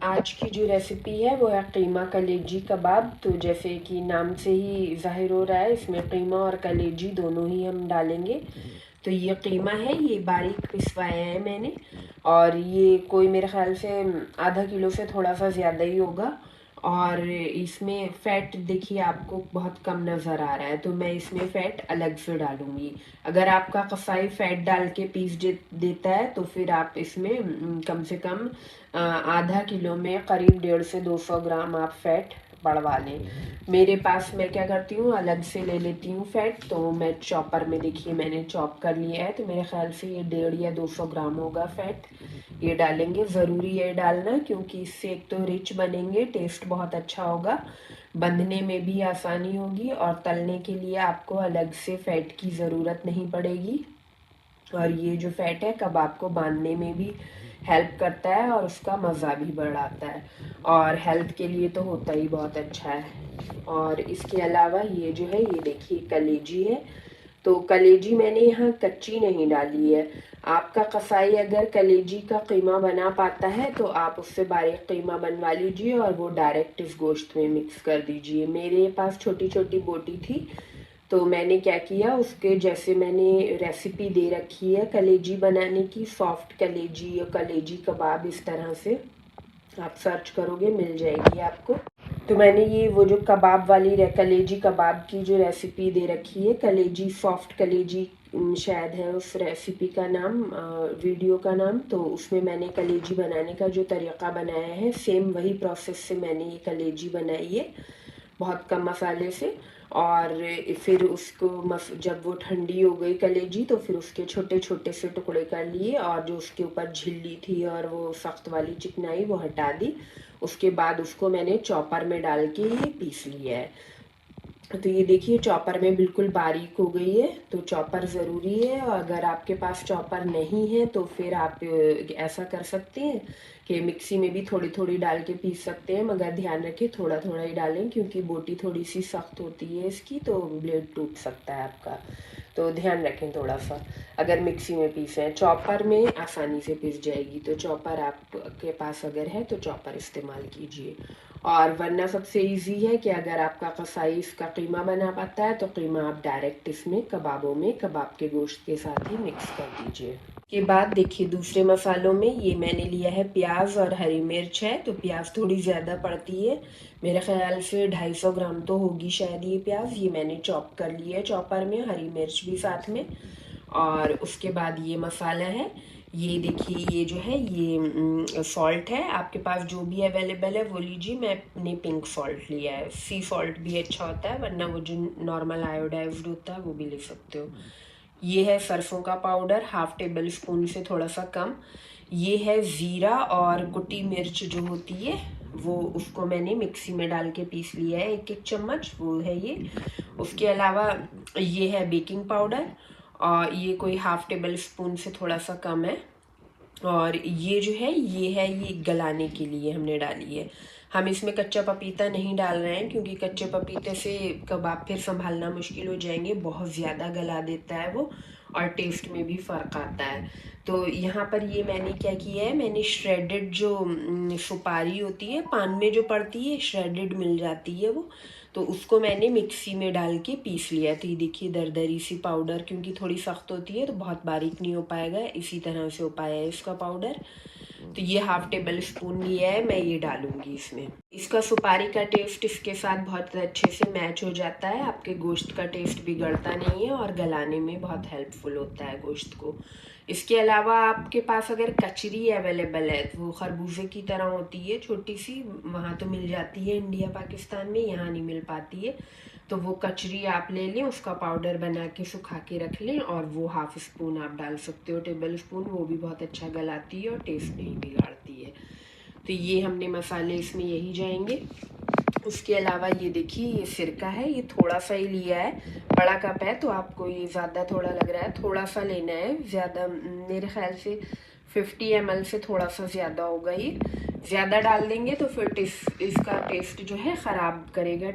आज की जो रेसिपी है वो है कीमा कलेजी कबाब। तो जैसे कि नाम से ही ज़ाहिर हो रहा है, इसमें कीमा और कलेजी दोनों ही हम डालेंगे। तो ये कीमा है, ये बारीक पिसवाया है मैंने, और ये कोई मेरे ख्याल से आधा किलो से थोड़ा सा ज़्यादा ही होगा। और इसमें फ़ैट देखिए आपको बहुत कम नज़र आ रहा है, तो मैं इसमें फ़ैट अलग से डालूँगी। अगर आपका कसाई फ़ैट डाल के पीस देता है तो फिर आप इसमें कम से कम आधा किलो में करीब 150 से 200 ग्राम आप फ़ैट बढ़वा लें। मेरे पास मैं क्या करती हूँ, अलग से ले लेती हूँ फ़ैट। तो मैं चॉपर में देखिए मैंने चॉप कर लिया है, तो मेरे ख्याल से ये 150 या 200 ग्राम होगा फ़ैट। ये डालेंगे, ज़रूरी है डालना, क्योंकि इससे एक तो रिच बनेंगे, टेस्ट बहुत अच्छा होगा, बंधने में भी आसानी होगी, और तलने के लिए आपको अलग से फ़ैट की ज़रूरत नहीं पड़ेगी। और ये जो फ़ैट है कबाब को बांधने में भी हेल्प करता है और उसका मज़ा भी बढ़ाता है, और हेल्थ के लिए तो होता ही बहुत अच्छा है। और इसके अलावा ये जो है, ये देखिए कलेजी है। तो कलेजी मैंने यहाँ कच्ची नहीं डाली है। आपका कसाई अगर कलेजी का कीमा बना पाता है तो आप उससे बारीक कीमा बनवा लीजिए और वो डायरेक्ट इस गोश्त में मिक्स कर दीजिए। मेरे पास छोटी छोटी बोटी थी, तो मैंने क्या किया, उसके जैसे मैंने रेसिपी दे रखी है कलेजी बनाने की, सॉफ्ट कलेजी या कलेजी कबाब, इस तरह से आप सर्च करोगे मिल जाएगी आपको। तो मैंने ये वो जो कबाब वाली कलेजी कबाब की जो रेसिपी दे रखी है, कलेजी सॉफ्ट कलेजी शायद है उस रेसिपी का नाम, वीडियो का नाम। तो उसमें मैंने कलेजी बनाने का जो तरीक़ा बनाया है, सेम वही प्रोसेस से मैंने ये कलेजी बनाई है, बहुत कम मसाले से। और फिर उसको जब वो ठंडी हो गई कलेजी, तो फिर उसके छोटे छोटे से टुकड़े कर लिए, और जो उसके ऊपर झिल्ली थी और वो सख्त वाली चिकनाई वो हटा दी। उसके बाद उसको मैंने चॉपर में डाल के ये पीस लिया है। तो ये देखिए चॉपर में बिल्कुल बारीक हो गई है। तो चॉपर ज़रूरी है, और अगर आपके पास चॉपर नहीं है तो फिर आप ऐसा कर सकते हैं कि मिक्सी में भी थोड़ी थोड़ी डाल के पीस सकते हैं, मगर ध्यान रखें थोड़ा थोड़ा ही डालें, क्योंकि बोटी थोड़ी सी सख्त होती है इसकी, तो ब्लेड टूट सकता है आपका। तो ध्यान रखें थोड़ा सा, अगर मिक्सी में पीसें। चॉपर में आसानी से पिस जाएगी, तो चॉपर आपके पास अगर है तो चॉपर इस्तेमाल कीजिए। और वरना सबसे इजी है कि अगर आपका कसाई इसका कीमा बना पाता है तो कीमा आप डायरेक्ट इसमें कबाबों में कबाब के गोश्त के साथ ही मिक्स कर दीजिए। के बाद देखिए दूसरे मसालों में ये मैंने लिया है प्याज और हरी मिर्च है। तो प्याज थोड़ी ज़्यादा पड़ती है, मेरे ख्याल से 250 ग्राम तो होगी शायद ये प्याज। ये मैंने चॉप कर लिया है चॉपर में, हरी मिर्च भी साथ में। और उसके बाद ये मसाला है, ये देखिए ये जो है ये सॉल्ट है, आपके पास जो भी अवेलेबल है वो लीजिए। मैंने पिंक सॉल्ट लिया है, सी सॉल्ट भी अच्छा होता है, वरना वो जो नॉर्मल आयोडाइज्ड होता है वो भी ले सकते हो। ये है सरसों का पाउडर, हाफ टेबल स्पून से थोड़ा सा कम। ये है ज़ीरा और कुटी मिर्च जो होती है वो, उसको मैंने मिक्सी में डाल के पीस लिया है, एक एक चम्मच वो है ये। उसके अलावा ये है बेकिंग पाउडर, और ये कोई हाफ टेबल स्पून से थोड़ा सा कम है। और ये जो है ये गलाने के लिए हमने डाली है। हम इसमें कच्चा पपीता नहीं डाल रहे हैं, क्योंकि कच्चे पपीते से कबाब फिर संभालना मुश्किल हो जाएंगे, बहुत ज़्यादा गला देता है वो, और टेस्ट में भी फ़र्क आता है। तो यहाँ पर ये मैंने क्या किया है, मैंने श्रेडेड जो सुपारी होती है पान में जो पड़ती है, श्रेडेड मिल जाती है वो, तो उसको मैंने मिक्सी में डाल के पीस लिया। तो ये देखिए दरदरी सी पाउडर, क्योंकि थोड़ी सख्त होती है तो बहुत बारीक नहीं हो पाएगा, इसी तरह से हो पाया है इसका पाउडर। तो ये हाफ टेबल स्पून लिया है, मैं ये डालूंगी इसमें। इसका सुपारी का टेस्ट इसके साथ बहुत अच्छे से मैच हो जाता है, आपके गोश्त का टेस्ट बिगड़ता नहीं है, और गलाने में बहुत हेल्पफुल होता है गोश्त को। इसके अलावा आपके पास अगर कचरी अवेलेबल है, वो खरबूजे की तरह होती है छोटी सी, वहाँ तो मिल जाती है इंडिया पाकिस्तान में, यहाँ नहीं मिल पाती है, तो वो कचरी आप ले लें, उसका पाउडर बना के सुखा के रख लें, और वो हाफ स्पून आप डाल सकते हो, टेबल स्पून, वो भी बहुत अच्छा गलाती है और टेस्ट नहीं बिगाड़ती है। तो ये हमने मसाले इसमें यही जाएंगे। उसके अलावा ये देखिए ये सिरका है, ये थोड़ा सा ही लिया है, बड़ा कप है तो आपको ये ज़्यादा थोड़ा लग रहा है, थोड़ा सा लेना है, ज़्यादा मेरे ख्याल से 50 ml से थोड़ा सा ज़्यादा होगा। ये ज़्यादा डाल देंगे तो फिर इसका टेस्ट जो है ख़राब करेगा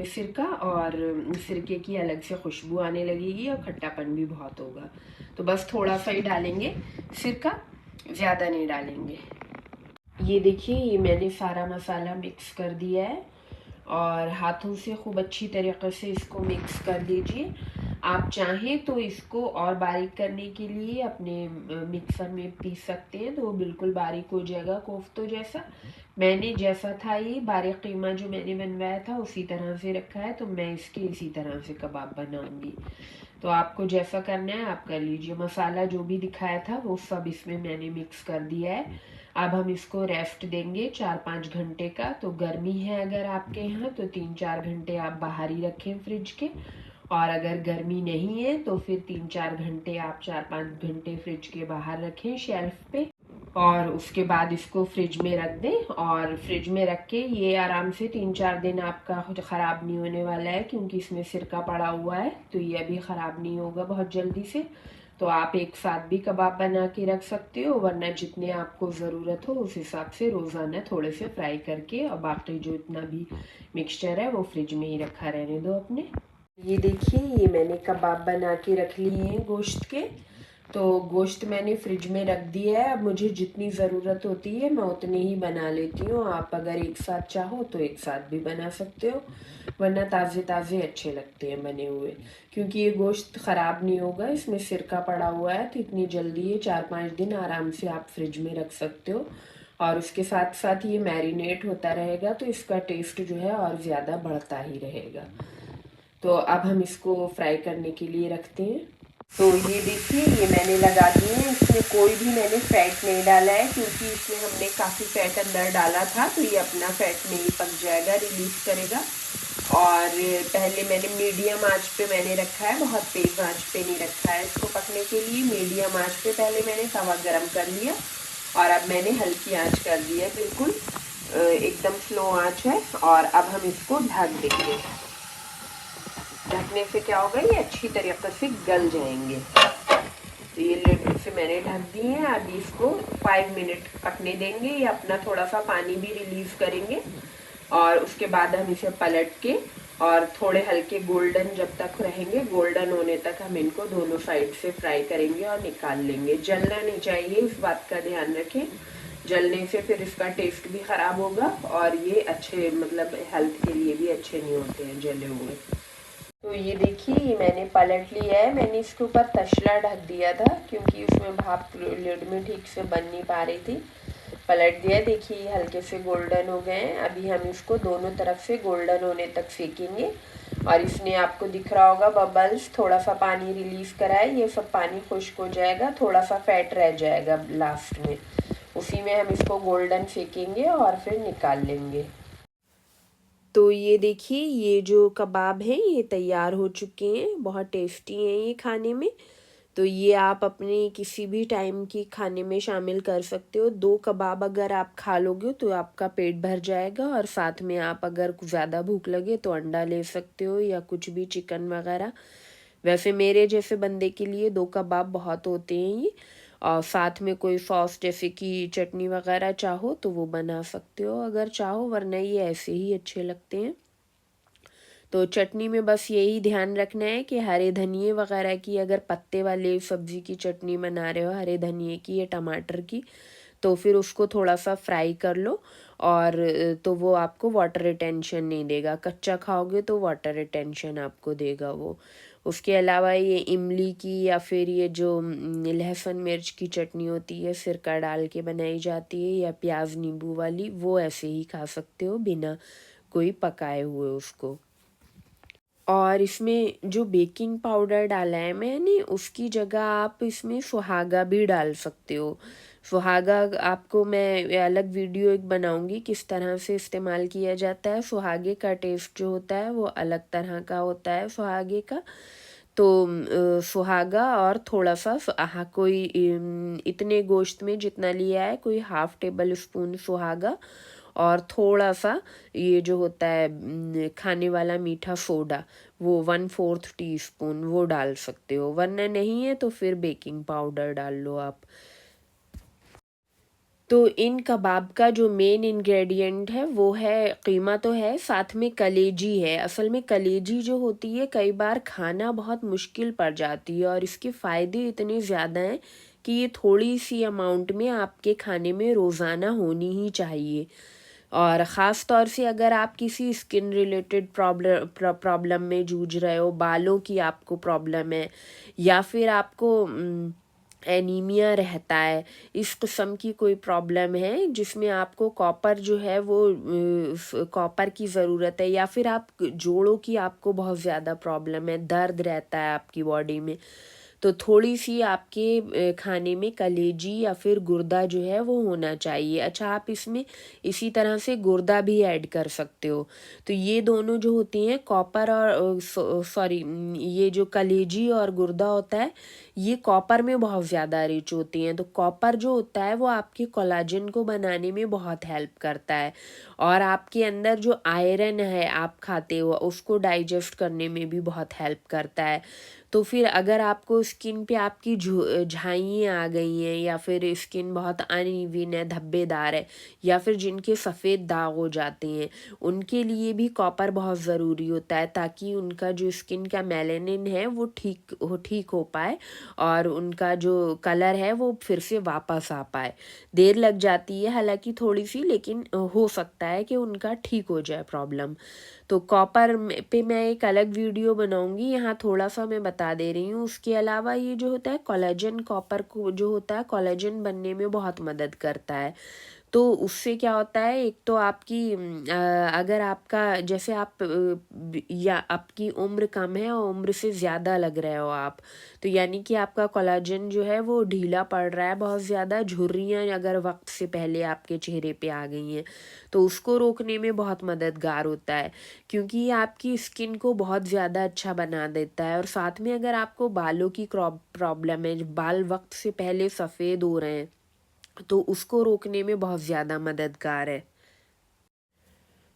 सिरका, और सिरके की अलग से खुशबू आने लगेगी और खट्टापन भी बहुत होगा। तो बस थोड़ा सा ही डालेंगे सिरका, ज़्यादा नहीं डालेंगे। ये देखिए, ये मैंने सारा मसाला मिक्स कर दिया है और हाथों से खूब अच्छी तरीक़े से इसको मिक्स कर लीजिए। आप चाहें तो इसको और बारीक करने के लिए अपने मिक्सर में पीस सकते हैं, तो वो बिल्कुल बारीक हो जाएगा कोफ्तों जैसा। मैंने जैसा था ये बारीक कीमा जो मैंने बनवाया था उसी तरह से रखा है, तो मैं इसके इसी तरह से कबाब बनाऊंगी। तो आपको जैसा करना है आप कर लीजिए। मसाला जो भी दिखाया था वो सब इसमें मैंने मिक्स कर दिया है। अब हम इसको रेस्ट देंगे 4-5 घंटे का। तो गर्मी है अगर आपके यहाँ तो 3-4 घंटे आप बाहर ही रखें फ्रिज के, और अगर गर्मी नहीं है तो फिर 3-4 घंटे आप 4-5 घंटे फ्रिज के बाहर रखें शेल्फ पे, और उसके बाद इसको फ्रिज में रख दें। और फ्रिज में रख के ये आराम से 3-4 दिन आपका ख़राब नहीं होने वाला है, क्योंकि इसमें सिरका पड़ा हुआ है, तो ये अभी ख़राब नहीं होगा बहुत जल्दी से। तो आप एक साथ भी कबाब बना के रख सकते हो, वरना जितने आपको ज़रूरत हो उस हिसाब से रोज़ाना थोड़े से फ्राई करके, और बाकी जो इतना भी मिक्सचर है वो फ्रिज में ही रखा रहने दो अपने। ये देखिए, ये मैंने कबाब बना के रख लिए हैं गोश्त के। तो गोश्त मैंने फ्रिज में रख दिया है। अब मुझे जितनी ज़रूरत होती है मैं उतनी ही बना लेती हूँ। आप अगर एक साथ चाहो तो एक साथ भी बना सकते हो, वरना ताज़े ताज़े अच्छे लगते हैं बने हुए, क्योंकि ये गोश्त ख़राब नहीं होगा, इसमें सिरका पड़ा हुआ है, तो इतनी जल्दी ये 4-5 दिन आराम से आप फ्रिज में रख सकते हो। और उसके साथ साथ ये मैरिनेट होता रहेगा, तो इसका टेस्ट जो है और ज़्यादा बढ़ता ही रहेगा। तो अब हम इसको फ्राई करने के लिए रखते हैं। तो ये देखिए, ये मैंने लगा दिए हैं। इसमें कोई भी मैंने फ़ैट नहीं डाला है, क्योंकि इसमें हमने काफ़ी फ़ैट अंदर डाला था, तो ये अपना फ़ैट में ही पक जाएगा, रिलीज़ करेगा। और पहले मैंने मीडियम आंच पे मैंने रखा है, बहुत तेज़ आंच पे नहीं रखा है इसको पकने के लिए। मीडियम आंच पे पहले मैंने तवा गरम कर लिया, और अब मैंने हल्की आंच कर दी है, बिल्कुल एकदम स्लो आंच है। और अब हम इसको ढक देंगे। ढकने से क्या होगा, ये अच्छी तरीके से गल जाएंगे। तो ये लिड से मैंने ढक दिए हैं। अभी इसको 5 मिनट पकने देंगे, ये अपना थोड़ा सा पानी भी रिलीज़ करेंगे। और उसके बाद हम इसे पलट के और थोड़े हल्के गोल्डन जब तक रहेंगे, गोल्डन होने तक हम इनको दोनों साइड से फ्राई करेंगे और निकाल लेंगे। जलना नहीं चाहिए, इस बात का ध्यान रखें। जलने से फिर इसका टेस्ट भी ख़राब होगा, और ये अच्छे मतलब हेल्थ के लिए भी अच्छे नहीं होते हैं जले हुए। तो ये देखिए, ये मैंने पलट लिया है। मैंने इसके ऊपर तसला ढक दिया था, क्योंकि उसमें भाप लिड में ठीक से बन नहीं पा रही थी। पलट दिया, देखिए ये हल्के से गोल्डन हो गए हैं। अभी हम इसको दोनों तरफ से गोल्डन होने तक सेकेंगे। और इसमें आपको दिख रहा होगा बबल्स, थोड़ा सा पानी रिलीज़ करा है, ये सब पानी खुश्क हो जाएगा, थोड़ा सा फैट रह जाएगा लास्ट में, उसी में हम इसको गोल्डन सेकेंगे और फिर निकाल लेंगे। तो ये देखिए, ये जो कबाब हैं ये तैयार हो चुके हैं, बहुत टेस्टी हैं ये खाने में। तो ये आप अपने किसी भी टाइम की खाने में शामिल कर सकते हो। 2 कबाब अगर आप खा लोगे तो आपका पेट भर जाएगा, और साथ में आप अगर ज़्यादा भूख लगे तो अंडा ले सकते हो, या कुछ भी चिकन वगैरह। वैसे मेरे जैसे बंदे के लिए 2 कबाब बहुत होते हैं ये। और साथ में कोई सॉस जैसे कि चटनी वगैरह चाहो तो वो बना सकते हो अगर चाहो, वरना ये ऐसे ही अच्छे लगते हैं। तो चटनी में बस यही ध्यान रखना है कि हरे धनिए वगैरह की, अगर पत्ते वाले सब्ज़ी की चटनी बना रहे हो हरे धनिए की या टमाटर की, तो फिर उसको थोड़ा सा फ्राई कर लो। और तो वो आपको वाटर रिटेंशन नहीं देगा, कच्चा खाओगे तो वाटर रिटेंशन आपको देगा वो। उसके अलावा ये इमली की या फिर ये जो लहसुन मिर्च की चटनी होती है, सिरका डाल के बनाई जाती है, या प्याज नींबू वाली, वो ऐसे ही खा सकते हो बिना कोई पकाए हुए उसको। और इसमें जो बेकिंग पाउडर डाला है मैंने, उसकी जगह आप इसमें सुहागा भी डाल सकते हो। सुहागा आपको मैं अलग वीडियो एक बनाऊंगी किस तरह से इस्तेमाल किया जाता है। सुहागे का टेस्ट जो होता है वो अलग तरह का होता है सुहागे का। तो सुहागा और थोड़ा सा कोई इतने गोश्त में जितना लिया है, कोई 1/2 टेबल स्पून सुहागा, और थोड़ा सा ये जो होता है खाने वाला मीठा सोडा, वो 1/4 टीस्पून वो डाल सकते हो, वरना नहीं है तो फिर बेकिंग पाउडर डाल लो आप। तो इन कबाब का जो मेन इंग्रेडिएंट है वो है कीमा, तो है, साथ में कलेजी है। असल में कलेजी जो होती है कई बार खाना बहुत मुश्किल पड़ जाती है, और इसके फ़ायदे इतने ज़्यादा हैं कि ये थोड़ी सी अमाउंट में आपके खाने में रोज़ाना होनी ही चाहिए। और ख़ास तौर से अगर आप किसी स्किन रिलेटेड प्रॉब्लम में जूझ रहे हो, बालों की आपको प्रॉब्लम है, या फिर आपको एनीमिया रहता है, इस किस्म की कोई प्रॉब्लम है जिसमें आपको कॉपर जो है वो कॉपर की ज़रूरत है, या फिर आप जोड़ों की आपको बहुत ज़्यादा प्रॉब्लम है, दर्द रहता है आपकी बॉडी में, तो थोड़ी सी आपके खाने में कलेजी या फिर गुर्दा जो है वो होना चाहिए। अच्छा, आप इसमें इसी तरह से गुर्दा भी ऐड कर सकते हो। तो ये दोनों जो होती हैं कॉपर और सॉरी, ये जो कलेजी और गुर्दा होता है ये कॉपर में बहुत ज़्यादा रिच होती हैं। तो कॉपर जो होता है वो आपके कोलाजन को बनाने में बहुत हेल्प करता है, और आपके अंदर जो आयरन है आप खाते हो उसको डाइजेस्ट करने में भी बहुत हेल्प करता है। तो फिर अगर आपको स्किन पे आपकी झाइयाँ आ गई हैं, या फिर स्किन बहुत अनइवन है, धब्बेदार है, या फिर जिनके सफ़ेद दाग हो जाते हैं, उनके लिए भी कॉपर बहुत ज़रूरी होता है, ताकि उनका जो स्किन का मेलानिन है वो ठीक हो पाए, और उनका जो कलर है वो फिर से वापस आ पाए। देर लग जाती है हालांकि थोड़ी सी, लेकिन हो सकता है कि उनका ठीक हो जाए प्रॉब्लम। तो कॉपर पे मैं एक अलग वीडियो बनाऊंगी, यहाँ थोड़ा सा मैं बता दे रही हूँ। उसके अलावा ये जो होता है कोलेजन, कॉपर को जो होता है कोलेजन बनने में बहुत मदद करता है। तो उससे क्या होता है, एक तो आपकी अगर आपका जैसे या आपकी उम्र कम है और उम्र से ज़्यादा लग रहे हो आप, तो यानी कि आपका कोलाजन जो है वो ढीला पड़ रहा है बहुत ज़्यादा, झुर्रियाँ अगर वक्त से पहले आपके चेहरे पे आ गई हैं, तो उसको रोकने में बहुत मददगार होता है, क्योंकि ये आपकी स्किन को बहुत ज़्यादा अच्छा बना देता है। और साथ में अगर आपको बालों की प्रॉब्लम है, बाल वक्त से पहले सफ़ेद हो रहे हैं, तो उसको रोकने में बहुत ज़्यादा मददगार है।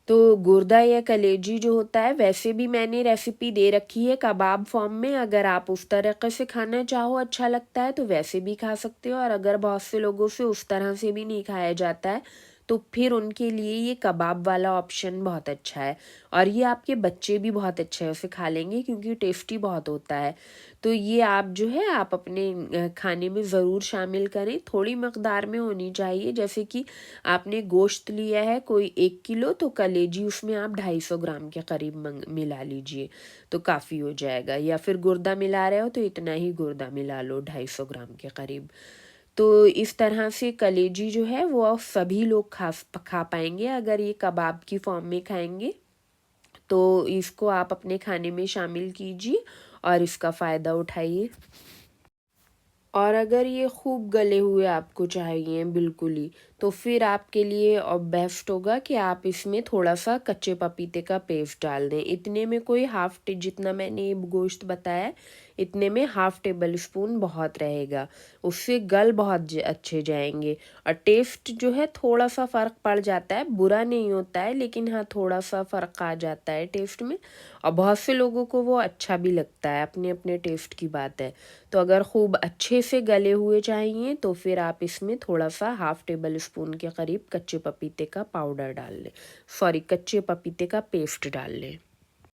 तो गुर्दा या कलेजी जो होता है, वैसे भी मैंने रेसिपी दे रखी है कबाब फॉर्म में, अगर आप उस तरीके से खाना चाहो, अच्छा लगता है तो वैसे भी खा सकते हो, और अगर बहुत से लोगों से उस तरह से भी नहीं खाया जाता है तो फिर उनके लिए ये कबाब वाला ऑप्शन बहुत अच्छा है। और ये आपके बच्चे भी बहुत अच्छे से खा लेंगे क्योंकि टेस्टी बहुत होता है। तो ये आप जो है आप अपने खाने में ज़रूर शामिल करें, थोड़ी मकदार में होनी चाहिए। जैसे कि आपने गोश्त लिया है कोई 1 किलो, तो कलेजी उसमें आप 250 ग्राम के करीब मिला लीजिए, तो काफ़ी हो जाएगा। या फिर गुर्दा मिला रहे हो तो इतना ही गुर्दा मिला लो, 250 ग्राम के करीब। तो इस तरह से कलेजी जो है वो आप सभी लोग खा पाएंगे अगर ये कबाब की फॉर्म में खाएंगे। तो इसको आप अपने खाने में शामिल कीजिए और इसका फ़ायदा उठाइए। और अगर ये खूब गले हुए आपको चाहिए बिल्कुल ही, तो फिर आपके लिए और बेस्ट होगा कि आप इसमें थोड़ा सा कच्चे पपीते का पेस्ट डाल दें। इतने में कोई जितना मैंने गोश्त बताया, इतने में 1/2 टेबल स्पून बहुत रहेगा, उससे गल बहुत अच्छे जाएंगे। और टेस्ट जो है थोड़ा सा फ़र्क पड़ जाता है, बुरा नहीं होता है, लेकिन हाँ थोड़ा सा फ़र्क आ जाता है टेस्ट में। और बहुत से लोगों को वो अच्छा भी लगता है, अपने अपने टेस्ट की बात है। तो अगर खूब अच्छे से गले हुए चाहिए तो फिर आप इसमें थोड़ा सा 1/2 टेबल स्पून के करीब कच्चे पपीते का पाउडर डाल लें, सॉरी कच्चे पपीते का पेस्ट डाल लें।